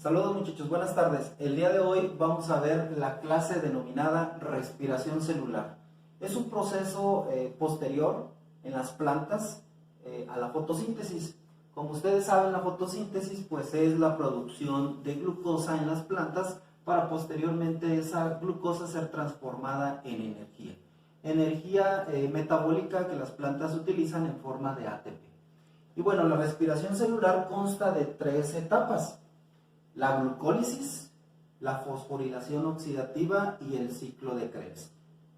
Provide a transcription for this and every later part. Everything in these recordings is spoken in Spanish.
Saludos muchachos, buenas tardes. El día de hoy vamos a ver la clase denominada respiración celular. Es un proceso posterior en las plantas a la fotosíntesis. Como ustedes saben, la fotosíntesis pues es la producción de glucosa en las plantas para posteriormente esa glucosa ser transformada en energía. Energía metabólica que las plantas utilizan en forma de ATP. Y bueno, la respiración celular consta de 3 etapas: la glucólisis, la fosforilación oxidativa y el ciclo de Krebs.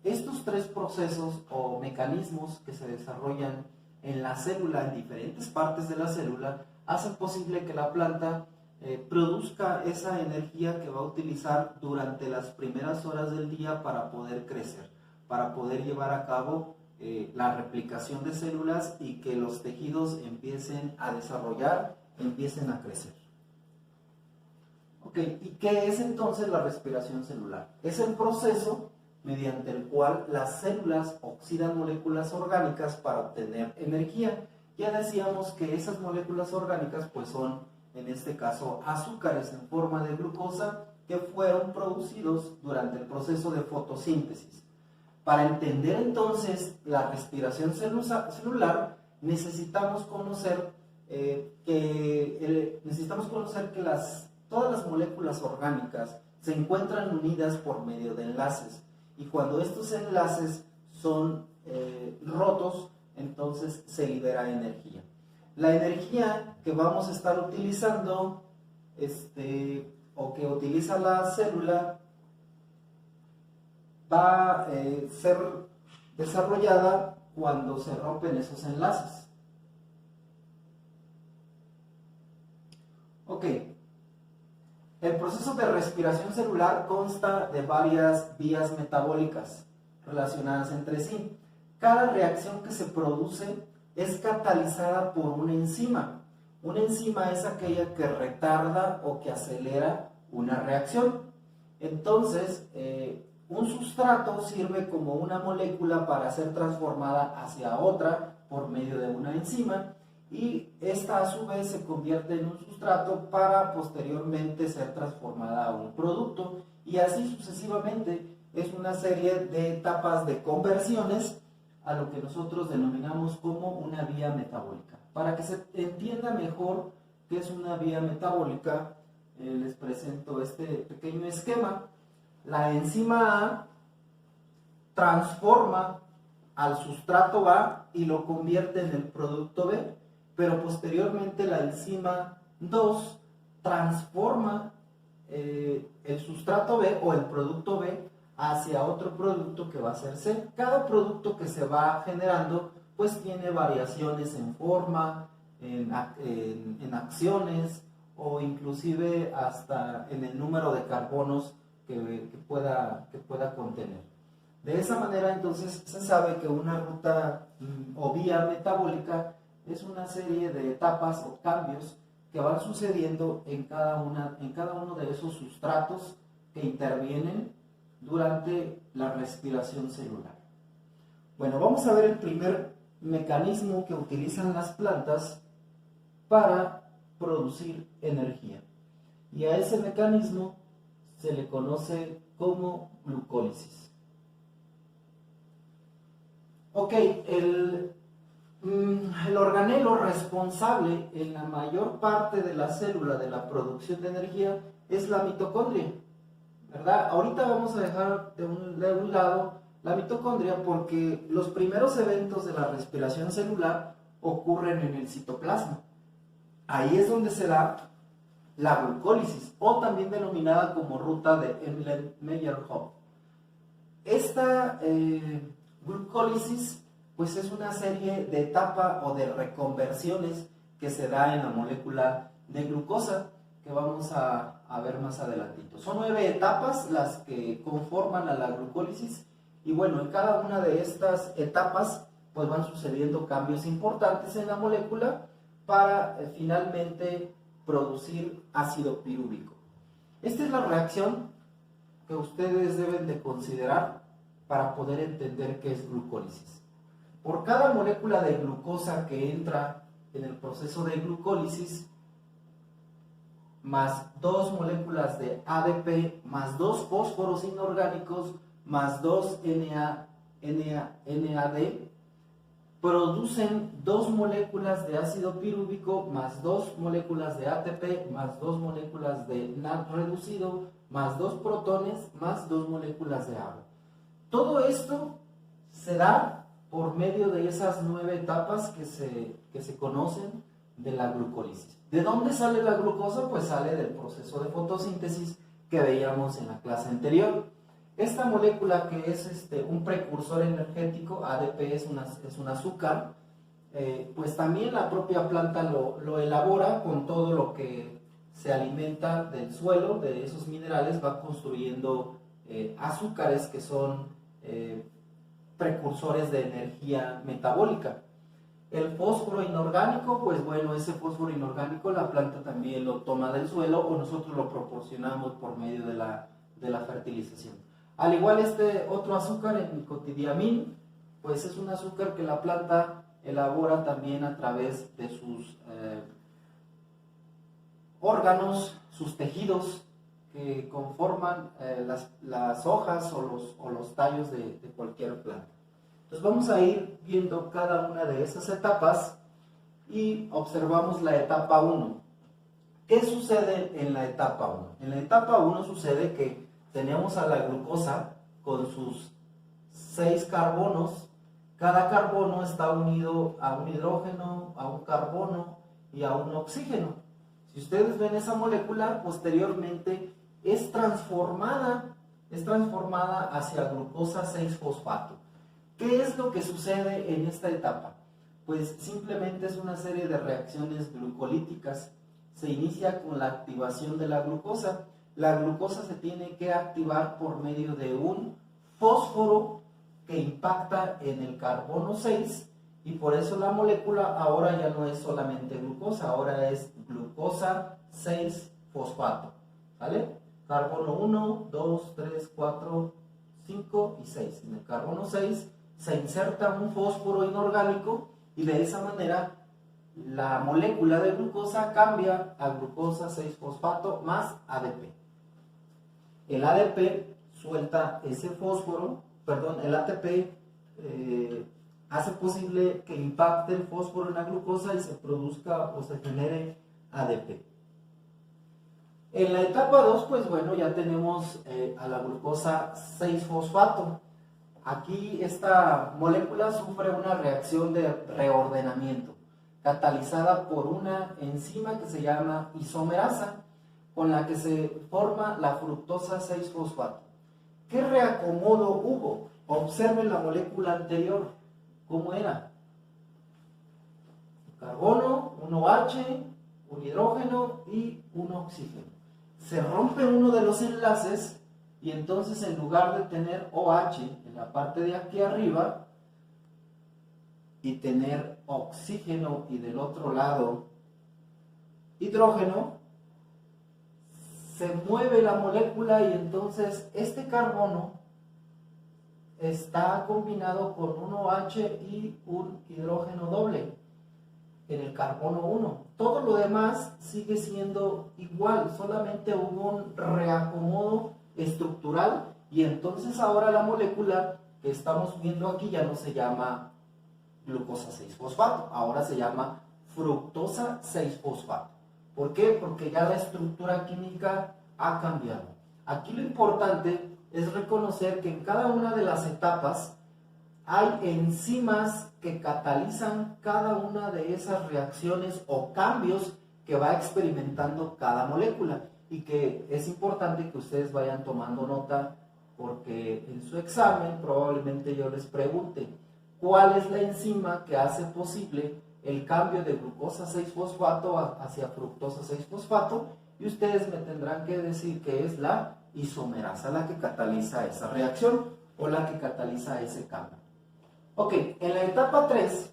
Estos 3 procesos o mecanismos que se desarrollan en la célula, en diferentes partes de la célula, hacen posible que la planta produzca esa energía que va a utilizar durante las primeras horas del día para poder crecer, para poder llevar a cabo la replicación de células y que los tejidos empiecen a desarrollar, empiecen a crecer. Ok, ¿y qué es entonces la respiración celular? Es el proceso mediante el cual las células oxidan moléculas orgánicas para obtener energía. Ya decíamos que esas moléculas orgánicas pues son, en este caso, azúcares en forma de glucosa que fueron producidos durante el proceso de fotosíntesis. Para entender entonces la respiración celular necesitamos conocer que todas las moléculas orgánicas se encuentran unidas por medio de enlaces, y cuando estos enlaces son rotos, entonces se libera energía. La energía que vamos a estar utilizando o que utiliza la célula va a ser desarrollada cuando se rompen esos enlaces. Ok. El proceso de respiración celular consta de varias vías metabólicas relacionadas entre sí. Cada reacción que se produce es catalizada por una enzima. Una enzima es aquella que retarda o que acelera una reacción. Entonces, un sustrato sirve como una molécula para ser transformada hacia otra por medio de una enzima, y esta a su vez se convierte en un sustrato para posteriormente ser transformada a un producto, y así sucesivamente. Es una serie de etapas de conversiones a lo que nosotros denominamos como una vía metabólica. Para que se entienda mejor qué es una vía metabólica, les presento este pequeño esquema. La enzima A transforma al sustrato A y lo convierte en el producto B, pero posteriormente la enzima 2 transforma el sustrato B o el producto B hacia otro producto que va a ser C. Cada producto que se va generando pues tiene variaciones en forma, en acciones, o inclusive hasta en el número de carbonos que pueda contener. De esa manera entonces se sabe que una ruta o vía metabólica es una serie de etapas o cambios que van sucediendo en cada uno de esos sustratos que intervienen durante la respiración celular. Bueno, vamos a ver el primer mecanismo que utilizan las plantas para producir energía, y a ese mecanismo se le conoce como glucólisis. Ok, el organelo responsable en la mayor parte de la célula de la producción de energía es la mitocondria, ¿verdad? Ahorita vamos a dejar de un lado la mitocondria porque los primeros eventos de la respiración celular ocurren en el citoplasma. Ahí es donde se da la glucólisis, o también denominada como ruta de Emmler-Meyerhof. Esta glucólisis pues es una serie de etapas o de reconversiones que se da en la molécula de glucosa, que vamos a ver más adelantito. Son 9 etapas las que conforman a la glucólisis, y bueno, en cada una de estas etapas pues van sucediendo cambios importantes en la molécula para finalmente producir ácido pirúvico. Esta es la reacción que ustedes deben de considerar para poder entender qué es glucólisis. Por cada molécula de glucosa que entra en el proceso de glucólisis, más 2 moléculas de ADP, más 2 fósforos inorgánicos, más 2 NAD, producen 2 moléculas de ácido pirúvico, más 2 moléculas de ATP, más 2 moléculas de NAD reducido, más 2 protones, más 2 moléculas de agua. Todo esto se da por medio de esas 9 etapas que se conocen de la glucólisis. ¿De dónde sale la glucosa? Pues sale del proceso de fotosíntesis que veíamos en la clase anterior. Esta molécula, que es un precursor energético, ADP es un azúcar, pues también la propia planta lo elabora con todo lo que se alimenta del suelo, de esos minerales, va construyendo azúcares que son precursores de energía metabólica. El fósforo inorgánico, pues bueno, ese fósforo inorgánico la planta también lo toma del suelo o nosotros lo proporcionamos por medio de la fertilización. Al igual otro azúcar, el nicotidiamín, pues es un azúcar que la planta elabora también a través de sus órganos, sus tejidos que conforman las hojas o los tallos de cualquier planta. Entonces vamos a ir viendo cada una de esas etapas y observamos la etapa 1. ¿Qué sucede en la etapa 1? En la etapa 1 sucede que tenemos a la glucosa con sus 6 carbonos. Cada carbono está unido a un hidrógeno, a un carbono y a un oxígeno. Si ustedes ven esa molécula, posteriormente es transformada hacia glucosa 6-fosfato. ¿Qué es lo que sucede en esta etapa? Pues simplemente es una serie de reacciones glucolíticas. Se inicia con la activación de la glucosa. La glucosa se tiene que activar por medio de un fósforo que impacta en el carbono 6 y por eso la molécula ahora ya no es solamente glucosa, ahora es glucosa 6-fosfato. ¿Vale? Carbono 1, 2, 3, 4, 5 y 6. En el carbono 6 se inserta un fósforo inorgánico y de esa manera la molécula de glucosa cambia a glucosa 6-fosfato más ADP. El ADP suelta ese fósforo, el ATP hace posible que impacte el fósforo en la glucosa y se produzca o se genere ADP. En la etapa 2, pues bueno, ya tenemos a la glucosa 6-fosfato. Aquí esta molécula sufre una reacción de reordenamiento catalizada por una enzima que se llama isomerasa, con la que se forma la fructosa 6-fosfato. ¿Qué reacomodo hubo? Observen la molécula anterior, ¿cómo era? Carbono, un OH, un hidrógeno y un oxígeno. Se rompe uno de los enlaces y entonces en lugar de tener OH en la parte de aquí arriba y tener oxígeno y del otro lado hidrógeno, se mueve la molécula y entonces este carbono está combinado con un OH y un hidrógeno doble en el carbono 1. Todo lo demás sigue siendo igual, solamente hubo un reacomodo estructural y entonces ahora la molécula que estamos viendo aquí ya no se llama glucosa 6-fosfato, ahora se llama fructosa 6-fosfato. ¿Por qué? Porque ya la estructura química ha cambiado. Aquí lo importante es reconocer que en cada una de las etapas hay enzimas que catalizan cada una de esas reacciones o cambios que va experimentando cada molécula y que es importante que ustedes vayan tomando nota porque en su examen probablemente yo les pregunte cuál es la enzima que hace posible el cambio de glucosa 6-fosfato hacia fructosa 6-fosfato y ustedes me tendrán que decir que es la isomerasa la que cataliza esa reacción o la que cataliza ese cambio. Ok, en la etapa 3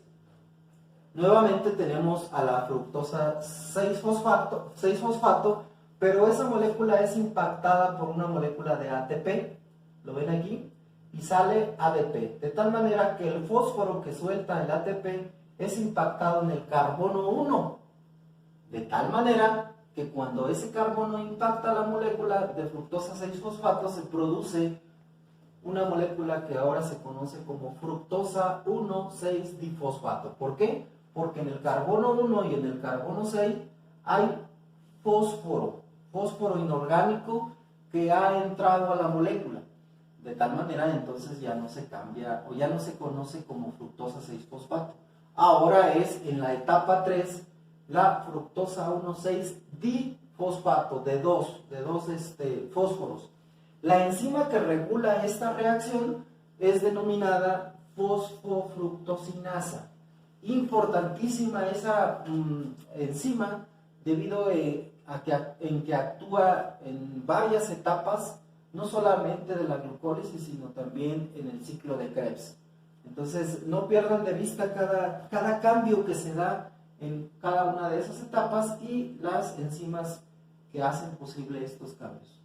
nuevamente tenemos a la fructosa 6-fosfato, pero esa molécula es impactada por una molécula de ATP, ¿lo ven aquí? Y sale ADP, de tal manera que el fósforo que suelta el ATP es impactado en el carbono 1, de tal manera que cuando ese carbono impacta la molécula de fructosa 6-fosfato se produce una molécula que ahora se conoce como fructosa 1,6-difosfato. ¿Por qué? Porque en el carbono 1 y en el carbono 6 hay fósforo inorgánico que ha entrado a la molécula. De tal manera entonces ya no se cambia o ya no se conoce como fructosa 6-fosfato. Ahora es en la etapa 3 la fructosa 1,6-difosfato de dos fósforos. La enzima que regula esta reacción es denominada fosfofructosinasa. Importantísima esa enzima debido a que actúa en varias etapas, no solamente de la glucólisis, sino también en el ciclo de Krebs. Entonces, no pierdan de vista cada cambio que se da en cada una de esas etapas y las enzimas que hacen posible estos cambios.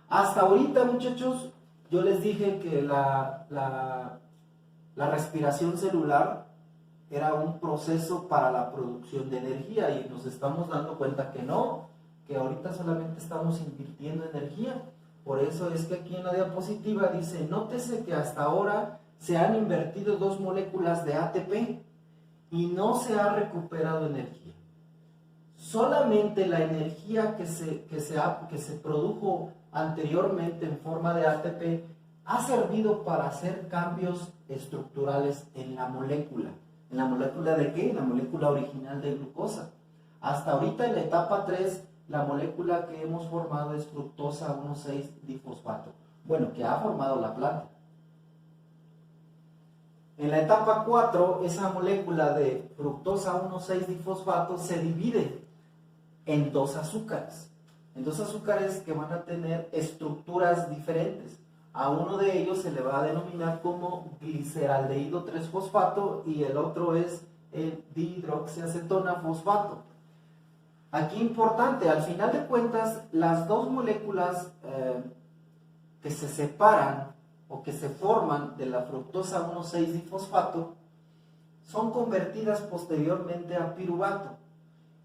Hasta ahorita, muchachos, yo les dije que la respiración celular era un proceso para la producción de energía y nos estamos dando cuenta que no, que ahorita solamente estamos invirtiendo energía. Por eso es que aquí en la diapositiva dice, nótese que hasta ahora se han invertido 2 moléculas de ATP y no se ha recuperado energía. Solamente la energía que se produjo anteriormente en forma de ATP ha servido para hacer cambios estructurales en la molécula. ¿En la molécula de qué? En la molécula original de glucosa. Hasta ahorita en la etapa 3, la molécula que hemos formado es fructosa 1,6-difosfato. Bueno, que ha formado la planta. En la etapa 4, esa molécula de fructosa 1,6-difosfato se divide en 2 azúcares. En 2 azúcares que van a tener estructuras diferentes. A uno de ellos se le va a denominar como gliceraldehído 3-fosfato y el otro es el dihidroxiacetona fosfato. Aquí importante, al final de cuentas, las 2 moléculas que se separan o que se forman de la fructosa 1,6-difosfato son convertidas posteriormente a piruvato.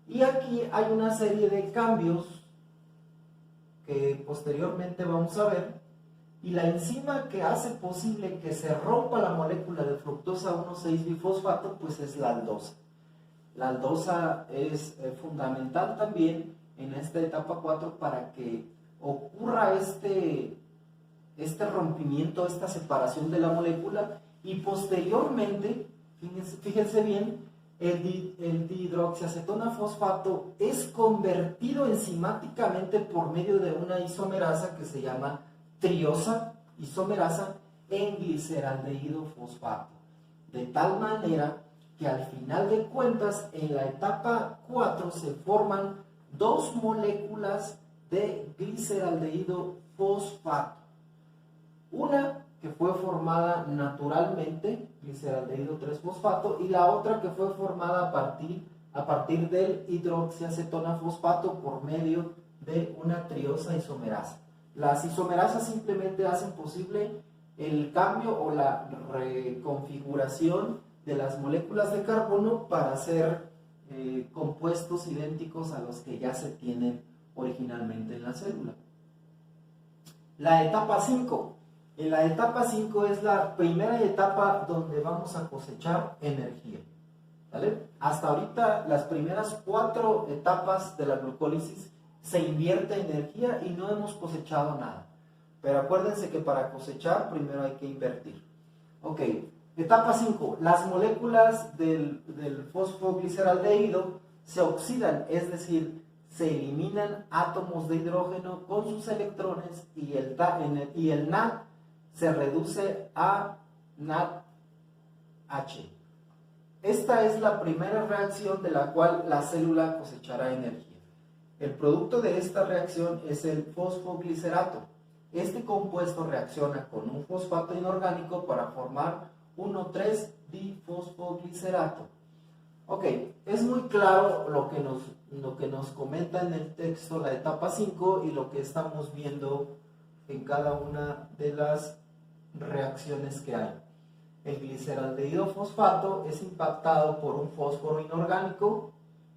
Y aquí hay una serie de cambios que posteriormente vamos a ver. Y la enzima que hace posible que se rompa la molécula de fructosa 1,6-difosfato pues es la aldosa. La aldosa es fundamental también en esta etapa 4 para que ocurra este rompimiento, esta separación de la molécula y posteriormente, fíjense bien, el dihidroxiacetona fosfato es convertido enzimáticamente por medio de una isomerasa que se llama triosa isomerasa en gliceraldehído fosfato. De tal manera que al final de cuentas en la etapa 4 se forman 2 moléculas de gliceraldehído fosfato. Una que fue formada naturalmente, gliceraldehído 3-fosfato, y la otra que fue formada a partir del hidroxiacetona fosfato por medio de una triosa isomerasa. Las isomerasas simplemente hacen posible el cambio o la reconfiguración de las moléculas de carbono para hacer compuestos idénticos a los que ya se tienen originalmente en la célula. La etapa 5. En la etapa 5 es la primera etapa donde vamos a cosechar energía. ¿Vale? Hasta ahorita las primeras 4 etapas de la glucólisis se invierte energía y no hemos cosechado nada. Pero acuérdense que para cosechar primero hay que invertir. Ok, etapa 5. Las moléculas del fosfogliceraldehído se oxidan, es decir, se eliminan átomos de hidrógeno con sus electrones y el NAD se reduce a NADH. Esta es la primera reacción de la cual la célula cosechará energía. El producto de esta reacción es el fosfoglicerato. Este compuesto reacciona con un fosfato inorgánico para formar 1,3-difosfoglicerato. Ok, es muy claro lo que nos comenta en el texto la etapa 5 y lo que estamos viendo en cada una de las reacciones que hay. El gliceraldehído fosfato es impactado por un fósforo inorgánico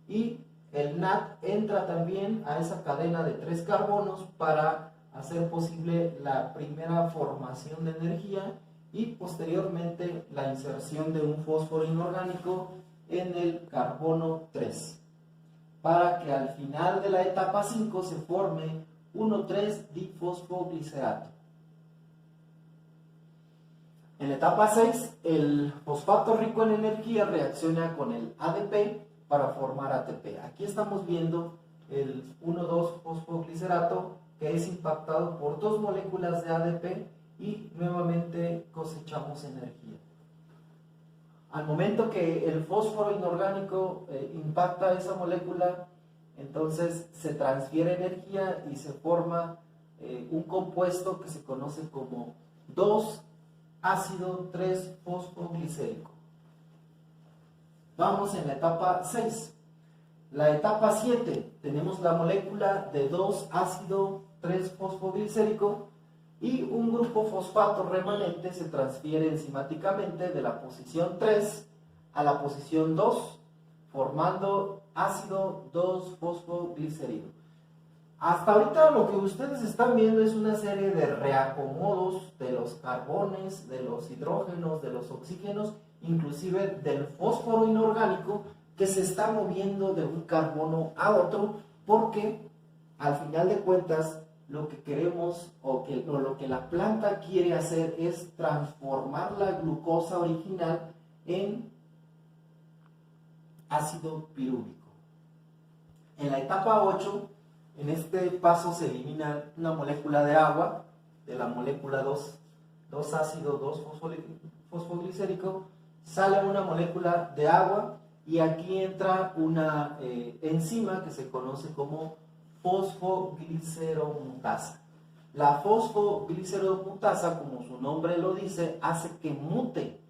y el NAD entra también a esa cadena de 3 carbonos para hacer posible la primera formación de energía y posteriormente la inserción de un fósforo inorgánico en el carbono 3, para que al final de la etapa 5 se forme 1,3-difosfoglicerato. En la etapa 6, el fosfato rico en energía reacciona con el ADP para formar ATP. Aquí estamos viendo el 1,2-fosfoglicerato que es impactado por 2 moléculas de ADP y nuevamente cosechamos energía. Al momento que el fósforo inorgánico impacta esa molécula, entonces se transfiere energía y se forma un compuesto que se conoce como 2-ácido 3-fosfoglicérico. Vamos en la etapa 6. La etapa 7, tenemos la molécula de 2-ácido 3-fosfoglicérico y un grupo fosfato remanente se transfiere enzimáticamente de la posición 3 a la posición 2, formando ácido 2-fosfoglicérido. Hasta ahorita lo que ustedes están viendo es una serie de reacomodos de los carbones, de los hidrógenos, de los oxígenos, inclusive del fósforo inorgánico que se está moviendo de un carbono a otro, porque al final de cuentas lo que queremos o lo que la planta quiere hacer es transformar la glucosa original en ácido pirúvico. En la etapa 8, en este paso se elimina una molécula de agua de la molécula 2-ácido 2-fosfoglicérico, sale una molécula de agua y aquí entra una enzima que se conoce como fosfogliceromutasa. La fosfogliceromutasa, como su nombre lo dice, hace que mute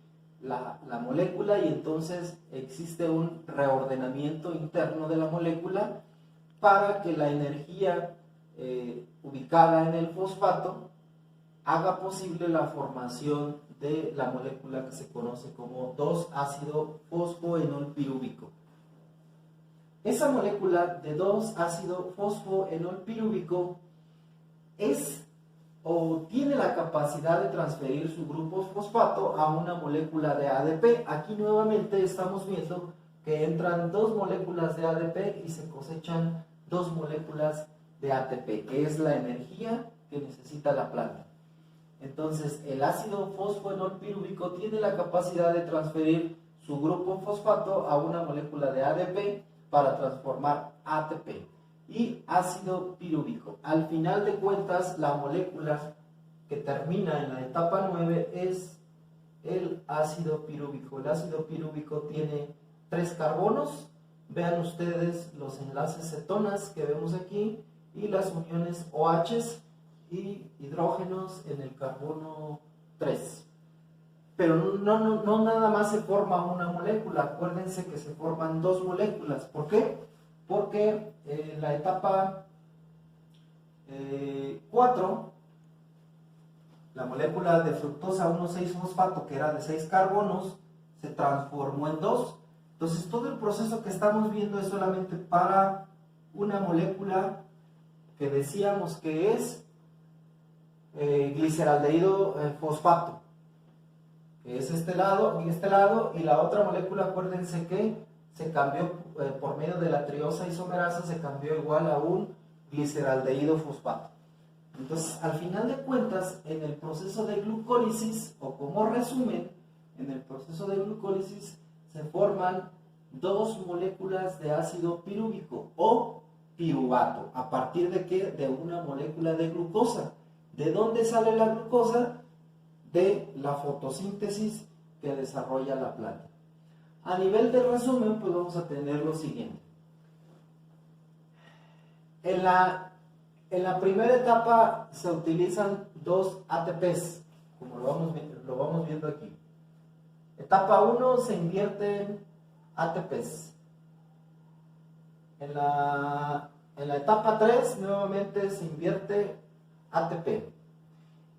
la molécula y entonces existe un reordenamiento interno de la molécula para que la energía ubicada en el fosfato haga posible la formación de la molécula que se conoce como 2-ácido fosfoenol pirúvico. Esa molécula de 2-ácido fosfoenol pirúvico es o tiene la capacidad de transferir su grupo fosfato a una molécula de ADP. Aquí nuevamente estamos viendo que entran 2 moléculas de ADP y se cosechan 2 moléculas de ATP, que es la energía que necesita la planta. Entonces, el ácido fosfoenol pirúvico tiene la capacidad de transferir su grupo fosfato a una molécula de ADP para transformar ATP y ácido pirúvico. Al final de cuentas, la molécula que termina en la etapa 9 es el ácido pirúvico. El ácido pirúvico tiene 3 carbonos. Vean ustedes los enlaces cetonas que vemos aquí y las uniones OH y hidrógenos en el carbono 3. Pero no nada más se forma una molécula, acuérdense que se forman 2 moléculas. ¿Por qué? Porque en la etapa 4, la molécula de fructosa 1,6-fosfato, que era de 6 carbonos, se transformó en 2. Entonces todo el proceso que estamos viendo es solamente para una molécula que decíamos que es gliceraldehído fosfato, que es este lado y este lado, y la otra molécula, acuérdense que se cambió por medio de la triosa isomerasa, se cambió igual a un gliceraldehído fosfato. Entonces, al final de cuentas, en el proceso de glucólisis, o como resumen, en el proceso de glucólisis se forman 2 moléculas de ácido pirúvico o piruvato. ¿A partir de qué? De una molécula de glucosa. ¿De dónde sale la glucosa? De la fotosíntesis que desarrolla la planta. A nivel de resumen, pues vamos a tener lo siguiente. En la primera etapa se utilizan 2 ATPs, como lo vamos viendo aquí. Etapa 1 se invierten ATPs. En la etapa 3 nuevamente se invierte ATP.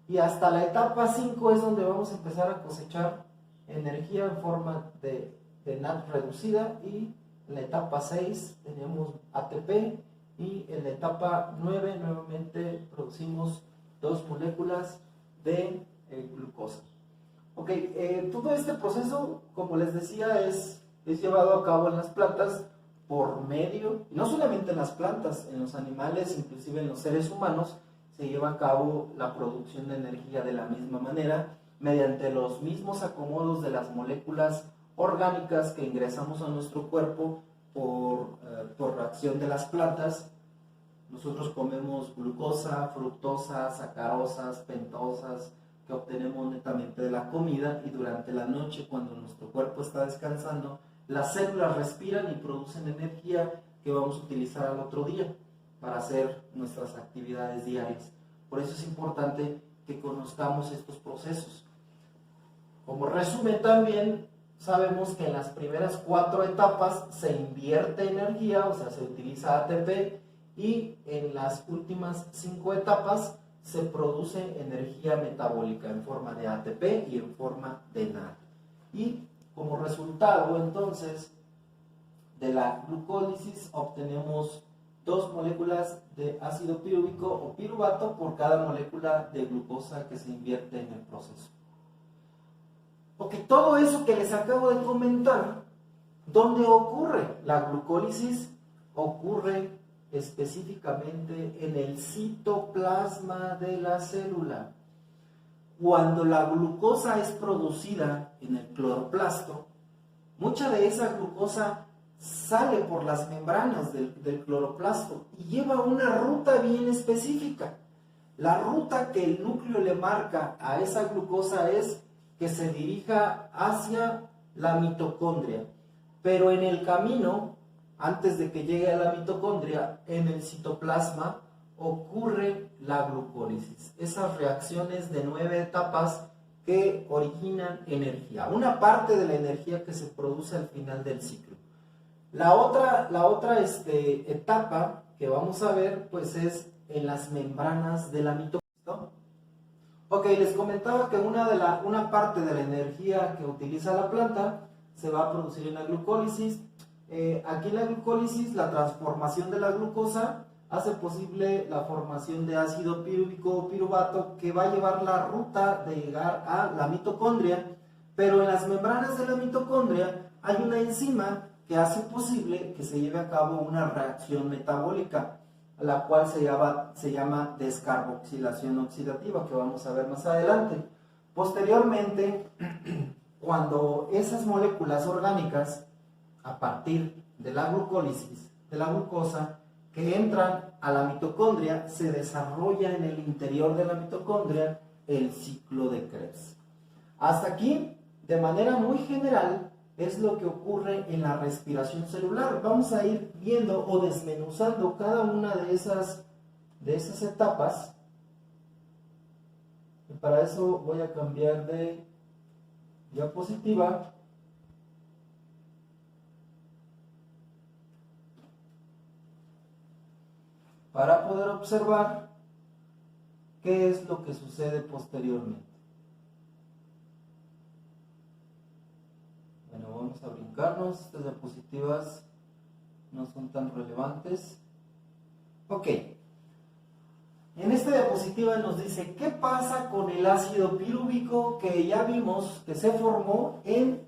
Y hasta la etapa 5 es donde vamos a empezar a cosechar energía en forma de NAD reducida y en la etapa 6 tenemos ATP y en la etapa 9 nuevamente producimos 2 moléculas de glucosa. Ok, todo este proceso, como les decía, es llevado a cabo en las plantas por medio, y no solamente en las plantas, en los animales, inclusive en los seres humanos, se lleva a cabo la producción de energía de la misma manera, mediante los mismos acomodos de las moléculas orgánicas que ingresamos a nuestro cuerpo por reacción de las plantas. Nosotros comemos glucosa, fructosa, sacarosas, pentosas, que obtenemos netamente de la comida, y durante la noche, cuando nuestro cuerpo está descansando, las células respiran y producen energía que vamos a utilizar al otro día para hacer nuestras actividades diarias. Por eso es importante que conozcamos estos procesos. Como resumen también, sabemos que en las primeras 4 etapas se invierte energía, o sea, se utiliza ATP, y en las últimas 5 etapas se produce energía metabólica en forma de ATP y en forma de NAD. Y como resultado, entonces, de la glucólisis obtenemos 2 moléculas de ácido pirúvico o piruvato por cada molécula de glucosa que se invierte en el proceso. Porque todo eso que les acabo de comentar, ¿dónde ocurre? La glucólisis ocurre específicamente en el citoplasma de la célula. Cuando la glucosa es producida en el cloroplasto, mucha de esa glucosa sale por las membranas del cloroplasto y lleva una ruta bien específica. La ruta que el núcleo le marca a esa glucosa es que se dirija hacia la mitocondria, pero en el camino, antes de que llegue a la mitocondria, en el citoplasma ocurre la glucólisis, esas reacciones de 9 etapas que originan energía, una parte de la energía que se produce al final del ciclo. La otra etapa que vamos a ver, pues, es en las membranas de la mitocondria. Ok, les comentaba que una parte de la energía que utiliza la planta se va a producir en la glucólisis. Aquí en la glucólisis, la transformación de la glucosa hace posible la formación de ácido pirúvico o piruvato, que va a llevar la ruta de llegar a la mitocondria, pero en las membranas de la mitocondria hay una enzima que hace posible que se lleve a cabo una reacción metabólica, la cual se llama descarboxilación oxidativa, que vamos a ver más adelante. Posteriormente, cuando esas moléculas orgánicas, a partir de la glucólisis, de la glucosa, que entran a la mitocondria, se desarrolla en el interior de la mitocondria el ciclo de Krebs. Hasta aquí, de manera muy general, es lo que ocurre en la respiración celular. Vamos a ir viendo o desmenuzando cada una de esas etapas. Y para eso voy a cambiar de diapositiva. Para poder observar qué es lo que sucede posteriormente. Bueno, vamos a brincarnos, estas diapositivas no son tan relevantes. Ok, en esta diapositiva nos dice qué pasa con el ácido pirúvico que ya vimos que se formó en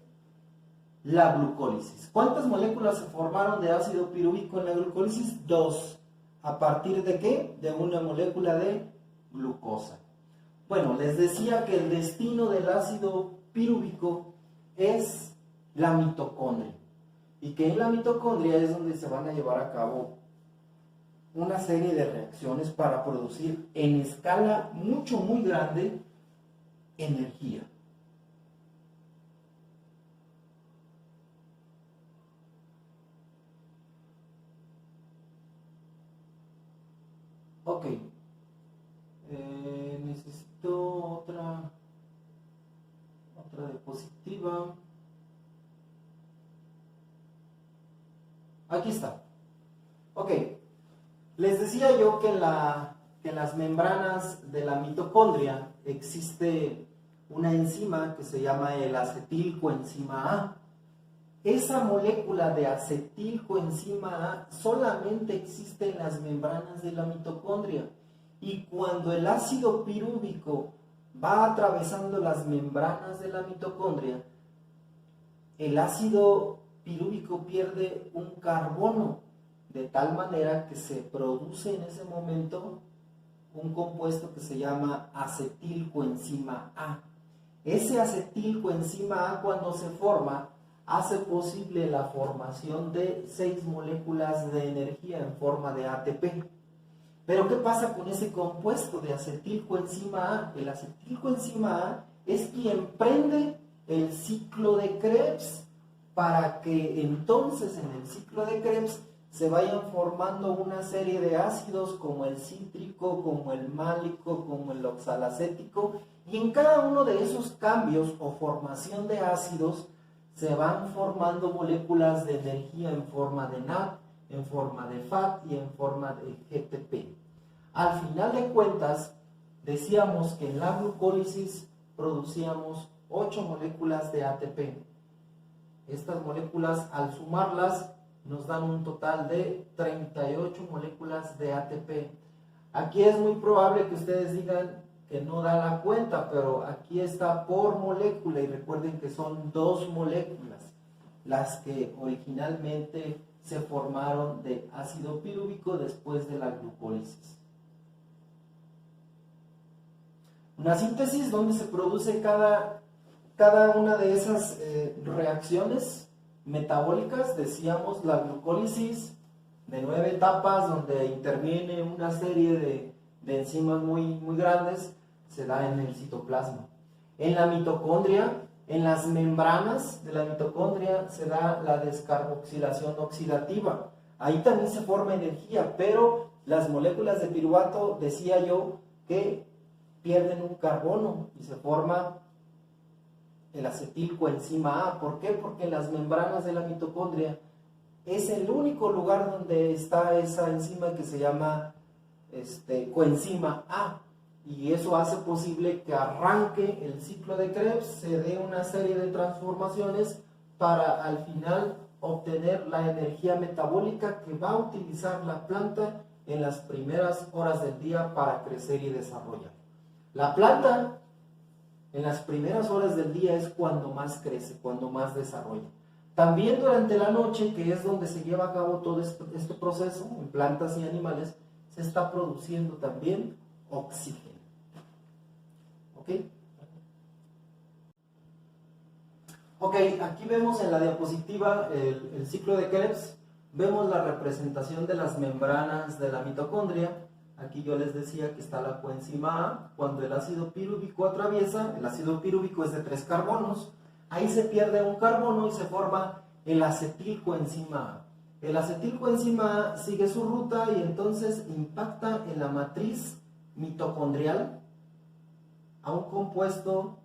la glucólisis. ¿Cuántas moléculas se formaron de ácido pirúvico en la glucólisis? 2. ¿A partir de qué? De una molécula de glucosa. Bueno, les decía que el destino del ácido pirúvico es la mitocondria, y que en la mitocondria es donde se van a llevar a cabo una serie de reacciones para producir en escala muy grande energía. Ok, necesito otra diapositiva. Aquí está. Ok, les decía yo que en las membranas de la mitocondria existe una enzima que se llama el acetilcoenzima A. esa molécula de acetilcoenzima A solamente existe en las membranas de la mitocondria. Y cuando el ácido pirúvico va atravesando las membranas de la mitocondria, el ácido pirúvico pierde un carbono, de tal manera que se produce en ese momento un compuesto que se llama acetilcoenzima A. Ese acetilcoenzima A, cuando se forma, hace posible la formación de 6 moléculas de energía en forma de ATP. Pero ¿qué pasa con ese compuesto de acetilcoenzima A? El acetilcoenzima A es quien prende el ciclo de Krebs, para que entonces en el ciclo de Krebs se vayan formando una serie de ácidos como el cítrico, como el málico, como el oxalacético, y en cada uno de esos cambios o formación de ácidos se van formando moléculas de energía en forma de NAD, en forma de FAT y en forma de GTP. Al final de cuentas, decíamos que en la glucólisis producíamos 8 moléculas de ATP. Estas moléculas, al sumarlas, nos dan un total de 38 moléculas de ATP. Aquí es muy probable que ustedes digan que no da la cuenta, pero aquí está por molécula, y recuerden que son 2 moléculas las que originalmente se formaron de ácido pirúvico después de la glucólisis. Una síntesis donde se produce cada una de esas reacciones metabólicas. Decíamos la glucólisis de 9 etapas, donde interviene una serie de enzimas muy grandes, se da en el citoplasma. En la mitocondria, en las membranas de la mitocondria, se da la descarboxilación oxidativa. Ahí también se forma energía, pero las moléculas de piruvato, decía yo, que pierden un carbono y se forma el acetilcoenzima A. ¿Por qué? Porque en las membranas de la mitocondria es el único lugar donde está esa enzima que se llama coenzima A, y eso hace posible que arranque el ciclo de Krebs, se dé una serie de transformaciones para al final obtener la energía metabólica que va a utilizar la planta en las primeras horas del día para crecer y desarrollar. La planta en las primeras horas del día es cuando más crece, cuando más desarrolla. También durante la noche, que es donde se lleva a cabo todo este proceso, en plantas y animales, se está produciendo también oxígeno. ¿Ok? Ok, aquí vemos en la diapositiva el ciclo de Krebs. Vemos la representación de las membranas de la mitocondria. Aquí yo les decía que está la coenzima A. Cuando el ácido pirúvico atraviesa, el ácido pirúvico es de 3 carbonos, ahí se pierde un carbono y se forma el acetilcoenzima A. El acetilcoenzima A sigue su ruta y entonces impacta en la matriz mitocondrial a un compuesto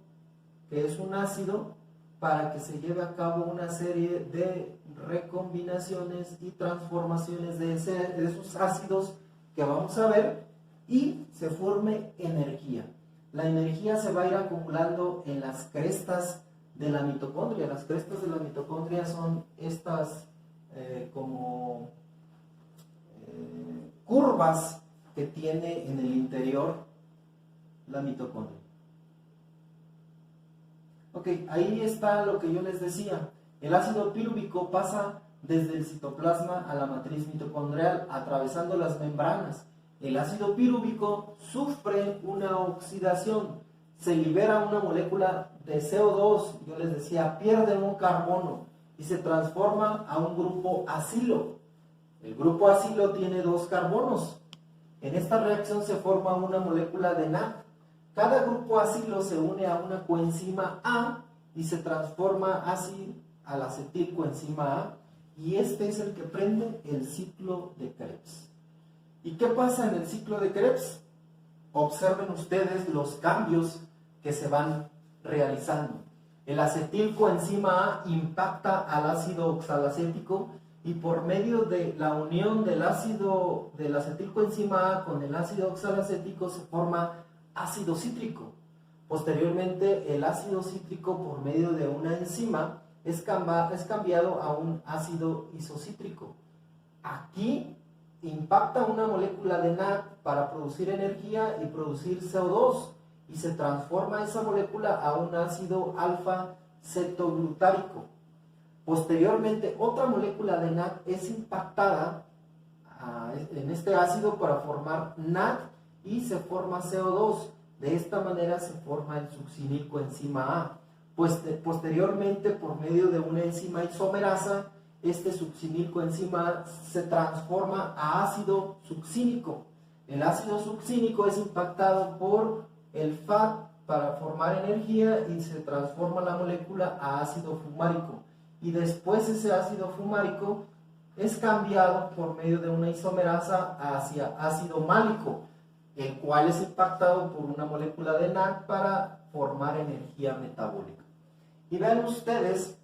que es un ácido, para que se lleve a cabo una serie de recombinaciones y transformaciones de esos ácidos que vamos a ver, y se forme energía. La energía se va a ir acumulando en las crestas de la mitocondria. Las crestas de la mitocondria son estas curvas que tiene en el interior la mitocondria. Ok, ahí está lo que yo les decía. El ácido pirúvico pasa desde el citoplasma a la matriz mitocondrial, atravesando las membranas. El ácido pirúvico sufre una oxidación, se libera una molécula de CO2, yo les decía, pierde un carbono y se transforma a un grupo acilo. El grupo acilo tiene 2 carbonos. En esta reacción se forma una molécula de NAD. Cada grupo acilo se une a una coenzima A y se transforma así al acetilcoenzima A, y este es el que prende el ciclo de Krebs. ¿Y qué pasa en el ciclo de Krebs? Observen ustedes los cambios que se van realizando. El acetilcoenzima A impacta al ácido oxalacético, y por medio de la unión del acetilcoenzima A con el ácido oxalacético se forma ácido cítrico. Posteriormente, el ácido cítrico, por medio de una enzima, es cambiado a un ácido isocítrico. Aquí impacta una molécula de NAD para producir energía y producir CO2 y se transforma esa molécula a un ácido alfa-cetoglutarico. Posteriormente, otra molécula de NAD es impactada en este ácido para formar NAD y se forma CO2. De esta manera se forma el succinilcoenzima A. Posteriormente, por medio de una enzima isomerasa, este succinilcoenzima A se transforma a ácido succínico. El ácido succínico es impactado por el FAD para formar energía y se transforma la molécula a ácido fumárico. Y después ese ácido fumárico es cambiado por medio de una isomerasa hacia ácido málico, el cual es impactado por una molécula de NAD para formar energía metabólica. Y vean ustedes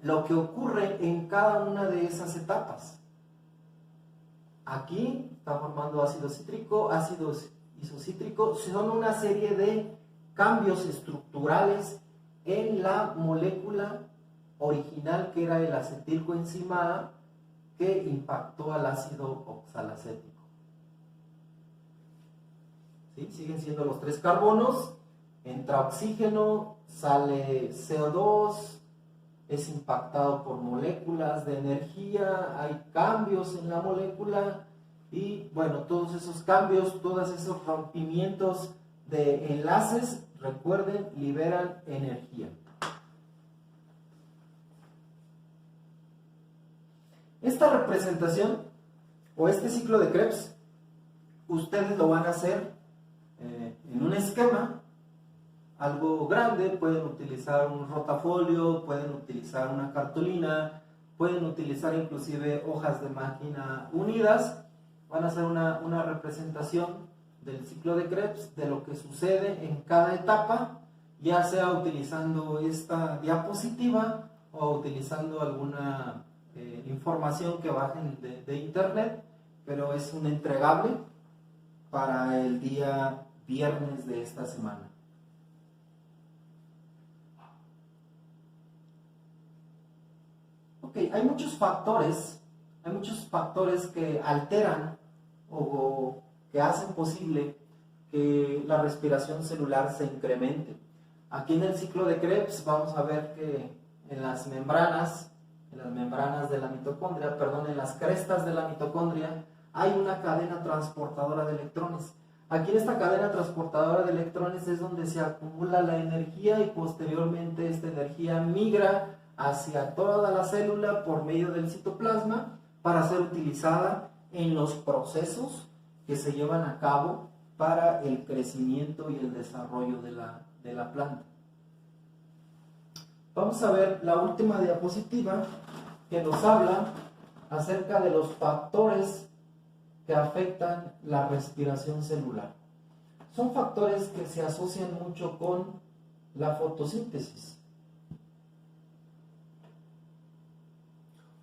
lo que ocurre en cada una de esas etapas. Aquí está formando ácido cítrico, ácido isocítrico, son una serie de cambios estructurales en la molécula original que era el acetilcoenzima A que impactó al ácido oxalacético. ¿Sí? Siguen siendo los 3 carbonos, entra oxígeno, sale CO2, es impactado por moléculas de energía, hay cambios en la molécula y bueno, todos esos cambios, todos esos rompimientos de enlaces, recuerden, liberan energía. Esta representación o este ciclo de Krebs, ustedes lo van a hacer en un esquema algo grande. Pueden utilizar un rotafolio, pueden utilizar una cartulina, pueden utilizar inclusive hojas de máquina unidas. Van a hacer una representación del ciclo de Krebs, de lo que sucede en cada etapa, ya sea utilizando esta diapositiva o utilizando alguna información que bajen de internet, pero es un entregable para el día viernes de esta semana. Ok, hay muchos factores que alteran o que hacen posible que la respiración celular se incremente. Aquí en el ciclo de Krebs vamos a ver que en las membranas de la mitocondria, en las crestas de la mitocondria, hay una cadena transportadora de electrones. Aquí en esta cadena transportadora de electrones es donde se acumula la energía y posteriormente esta energía migra hacia toda la célula por medio del citoplasma para ser utilizada en los procesos que se llevan a cabo para el crecimiento y el desarrollo de la planta. Vamos a ver la última diapositiva que nos habla acerca de los factores que afectan la respiración celular. Son factores que se asocian mucho con la fotosíntesis.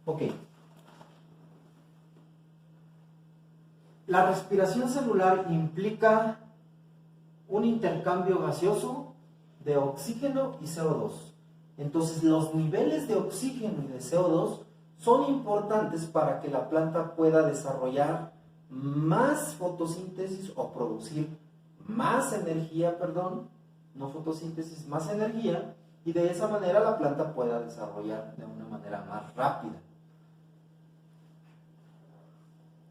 Ok. La respiración celular implica un intercambio gaseoso de oxígeno y CO2. Entonces, los niveles de oxígeno y de CO2 son importantes para que la planta pueda desarrollar más fotosíntesis o producir más energía, no fotosíntesis, más energía, y de esa manera la planta pueda desarrollar de una manera más rápida.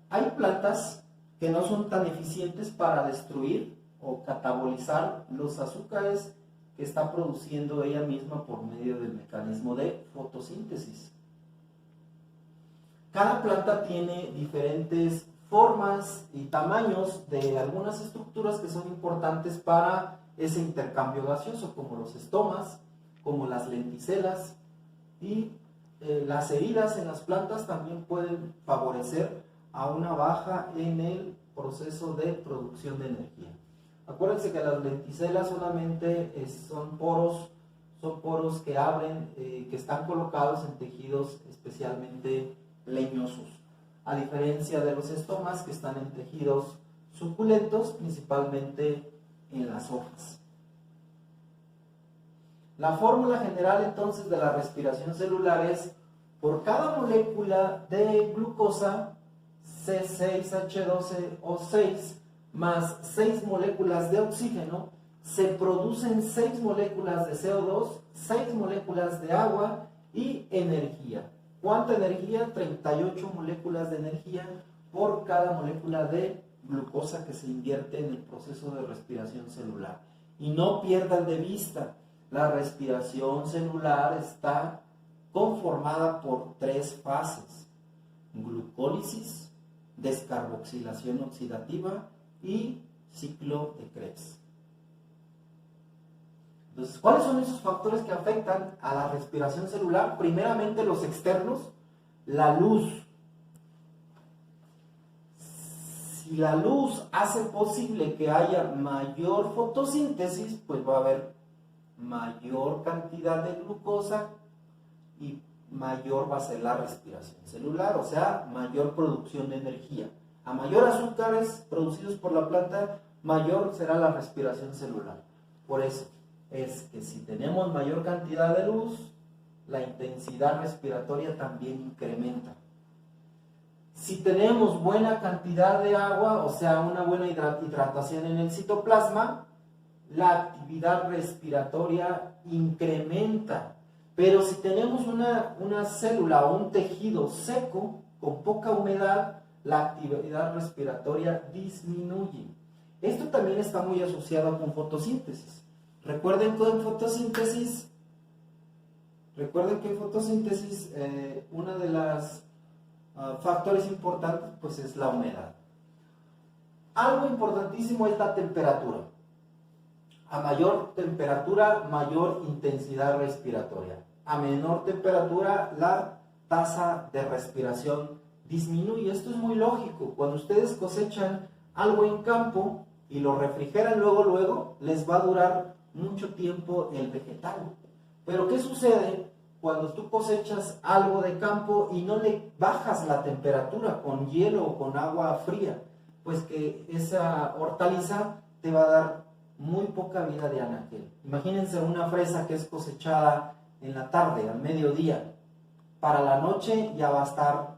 Hay plantas que no son tan eficientes para destruir o catabolizar los azúcares que está produciendo ella misma por medio del mecanismo de fotosíntesis. Cada planta tiene diferentes formas y tamaños de algunas estructuras que son importantes para ese intercambio gaseoso, como los estomas, como las lenticelas, y las heridas en las plantas también pueden favorecer a una baja en el proceso de producción de energía. Acuérdense que las lenticelas solamente son poros que abren, que están colocados en tejidos especialmente leñosos, a diferencia de los estomas que están en tejidos suculentos, principalmente en las hojas. La fórmula general entonces de la respiración celular es: por cada molécula de glucosa, C6H12O6 más 6 moléculas de oxígeno, se producen 6 moléculas de CO2, 6 moléculas de agua y energía. ¿Cuánta energía? 38 moléculas de energía por cada molécula de glucosa que se invierte en el proceso de respiración celular. Y no pierdan de vista, la respiración celular está conformada por 3 fases: glucólisis, descarboxilación oxidativa y ciclo de Krebs. Entonces, ¿cuáles son esos factores que afectan a la respiración celular? Primeramente, los externos, la luz. Si la luz hace posible que haya mayor fotosíntesis, pues va a haber mayor cantidad de glucosa y mayor va a ser la respiración celular, o sea, mayor producción de energía. A mayor azúcares producidos por la planta, mayor será la respiración celular. Por eso es que si tenemos mayor cantidad de luz, la intensidad respiratoria también incrementa. Si tenemos buena cantidad de agua, o sea, una buena hidratación en el citoplasma, la actividad respiratoria incrementa. Pero si tenemos una célula o un tejido seco, con poca humedad, la actividad respiratoria disminuye. Esto también está muy asociado con fotosíntesis. Recuerden que en fotosíntesis, una de las factores importantes pues es la humedad. Algo importantísimo es la temperatura. A mayor temperatura, mayor intensidad respiratoria. A menor temperatura, la tasa de respiración disminuye. Esto es muy lógico. Cuando ustedes cosechan algo en campo y lo refrigeran luego, les va a durar mucho tiempo el vegetal. Pero ¿qué sucede cuando tú cosechas algo de campo y no le bajas la temperatura con hielo o con agua fría? Pues que esa hortaliza te va a dar muy poca vida de anaquel. Imagínense una fresa que es cosechada en la tarde, al mediodía. Para la noche ya va a estar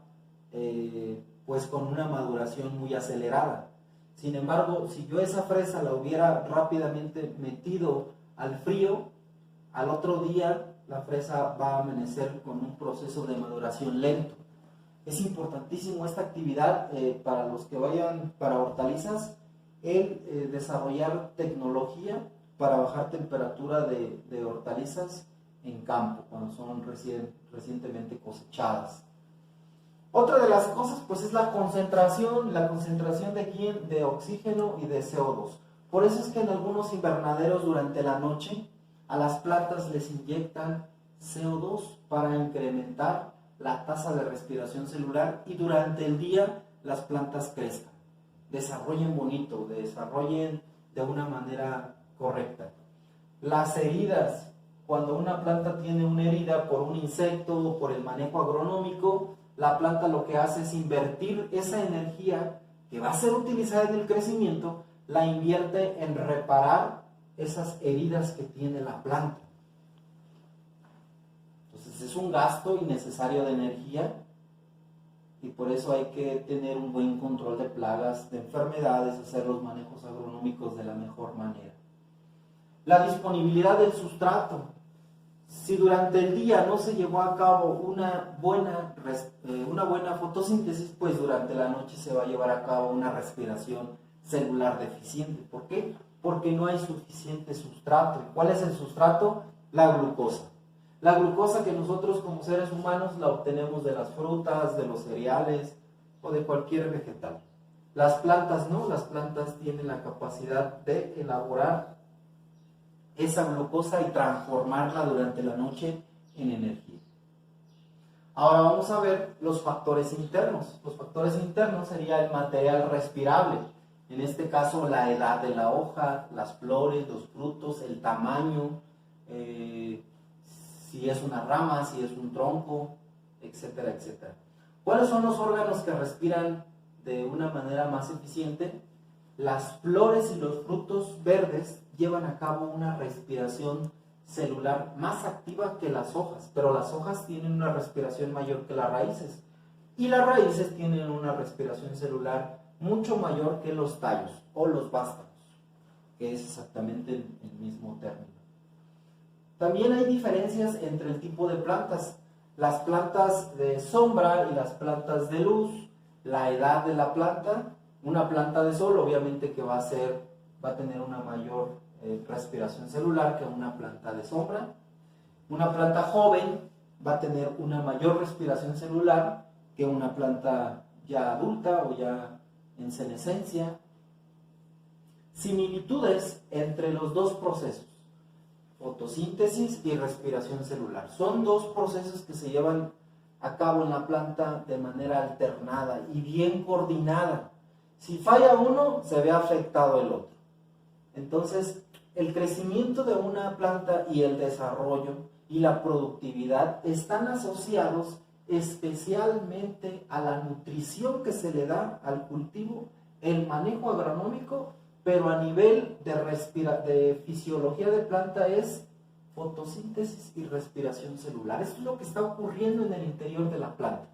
pues con una maduración muy acelerada. Sin embargo, si yo esa fresa la hubiera rápidamente metido al frío, al otro día la fresa va a amanecer con un proceso de maduración lento. Es importantísimo esta actividad para los que vayan para hortalizas, el desarrollar tecnología para bajar temperatura de hortalizas en campo, cuando son recientemente cosechadas. Otra de las cosas pues es la concentración de ¿quién? De oxígeno y de CO2. Por eso es que en algunos invernaderos durante la noche a las plantas les inyectan CO2 para incrementar la tasa de respiración celular y durante el día las plantas crezcan, desarrollen bonito, desarrollen de una manera correcta. Las heridas, cuando una planta tiene una herida por un insecto o por el manejo agronómico, la planta lo que hace es invertir esa energía que va a ser utilizada en el crecimiento, la invierte en reparar esas heridas que tiene la planta. Entonces es un gasto innecesario de energía y por eso hay que tener un buen control de plagas, de enfermedades, hacer los manejos agronómicos de la mejor manera. La disponibilidad del sustrato. Si durante el día no se llevó a cabo una buena fotosíntesis, pues durante la noche se va a llevar a cabo una respiración celular deficiente. ¿Por qué? Porque no hay suficiente sustrato. ¿Cuál es el sustrato? La glucosa. La glucosa que nosotros como seres humanos la obtenemos de las frutas, de los cereales o de cualquier vegetal. Las plantas no, las plantas tienen la capacidad de elaborar esa glucosa y transformarla durante la noche en energía. Ahora vamos a ver los factores internos. Los factores internos sería el material respirable. En este caso, la edad de la hoja, las flores, los frutos, el tamaño, si es una rama, si es un tronco, etcétera, etcétera. ¿Cuáles son los órganos que respiran de una manera más eficiente? Las flores y los frutos verdes llevan a cabo una respiración celular más activa que las hojas, pero las hojas tienen una respiración mayor que las raíces y las raíces tienen una respiración celular mucho mayor que los tallos o los vástagos, que es exactamente el mismo término. También hay diferencias entre el tipo de plantas, las plantas de sombra y las plantas de luz, la edad de la planta. Una planta de sol obviamente que va a tener una mayor respiración celular que una planta de sombra. Una planta joven va a tener una mayor respiración celular que una planta ya adulta o ya en senescencia. Similitudes entre los dos procesos, fotosíntesis y respiración celular. Son dos procesos que se llevan a cabo en la planta de manera alternada y bien coordinada. Si falla uno, se ve afectado el otro. Entonces, el crecimiento de una planta y el desarrollo y la productividad están asociados especialmente a la nutrición que se le da al cultivo, el manejo agronómico, pero a nivel de fisiología de planta es fotosíntesis y respiración celular. Esto es lo que está ocurriendo en el interior de la planta.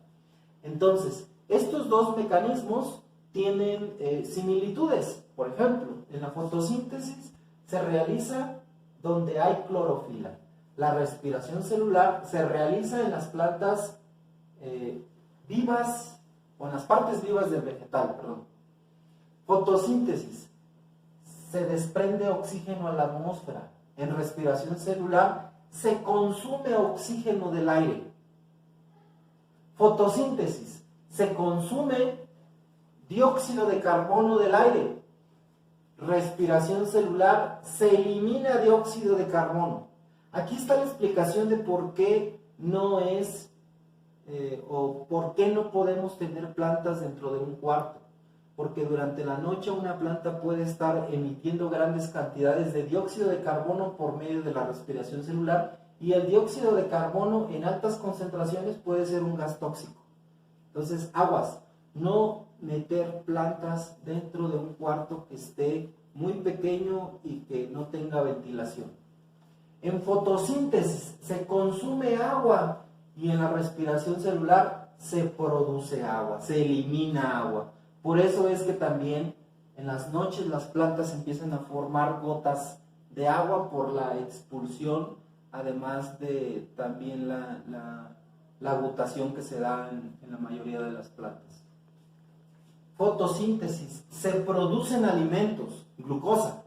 Entonces, estos dos mecanismos tienen similitudes. Por ejemplo, en la fotosíntesis se realiza donde hay clorofila. La respiración celular se realiza en las plantas vivas o en las partes vivas del vegetal, perdón. Fotosíntesis, se desprende oxígeno a la atmósfera. En respiración celular se consume oxígeno del aire. Fotosíntesis, se consume dióxido de carbono del aire. Respiración celular, se elimina dióxido de carbono. Aquí está la explicación de por qué no es o por qué no podemos tener plantas dentro de un cuarto. Porque durante la noche una planta puede estar emitiendo grandes cantidades de dióxido de carbono por medio de la respiración celular, y el dióxido de carbono en altas concentraciones puede ser un gas tóxico. Entonces, aguas, no meter plantas dentro de un cuarto que esté muy pequeño y que no tenga ventilación. En fotosíntesis se consume agua y en la respiración celular se produce agua, se elimina agua. Por eso es que también en las noches las plantas empiezan a formar gotas de agua por la expulsión, además de también la agutación que se da en la mayoría de las plantas. Fotosíntesis, se producen alimentos, glucosa.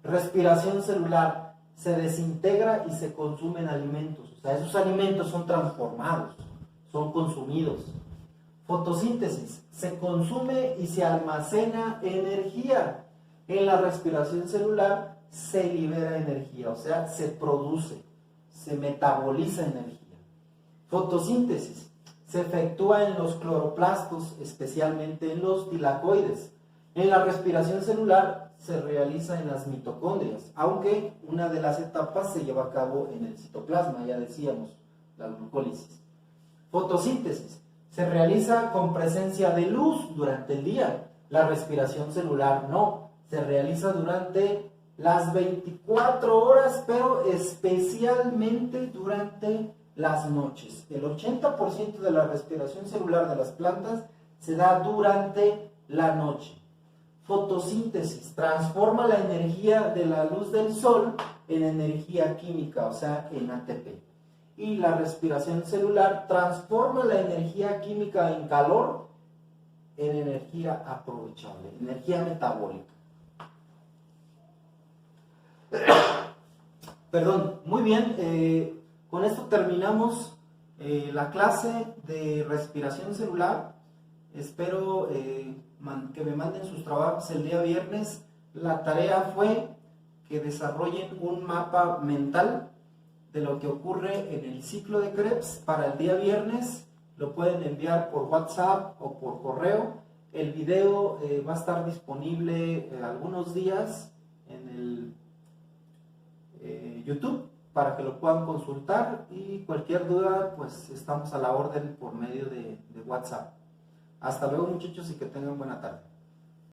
Respiración celular, se desintegra y se consumen alimentos. O sea, esos alimentos son transformados, son consumidos. Fotosíntesis, se consume y se almacena energía. En la respiración celular se libera energía, o sea, se produce, se metaboliza energía. Fotosíntesis se efectúa en los cloroplastos, especialmente en los tilacoides. En la respiración celular se realiza en las mitocondrias, aunque una de las etapas se lleva a cabo en el citoplasma, ya decíamos, la glucólisis. Fotosíntesis se realiza con presencia de luz durante el día. La respiración celular no, se realiza durante las 24 horas, pero especialmente durante las noches. El 80% de la respiración celular de las plantas se da durante la noche. Fotosíntesis transforma la energía de la luz del sol en energía química, o sea, en ATP. Y la respiración celular transforma la energía química en calor en energía aprovechable, energía metabólica. Perdón, muy bien, con esto terminamos la clase de respiración celular. Espero que me manden sus trabajos el día viernes. La tarea fue que desarrollen un mapa mental de lo que ocurre en el ciclo de Krebs para el día viernes. Lo pueden enviar por WhatsApp o por correo. El video va a estar disponible algunos días en el YouTube para que lo puedan consultar, y cualquier duda pues estamos a la orden por medio de WhatsApp. Hasta luego, muchachos, y que tengan buena tarde.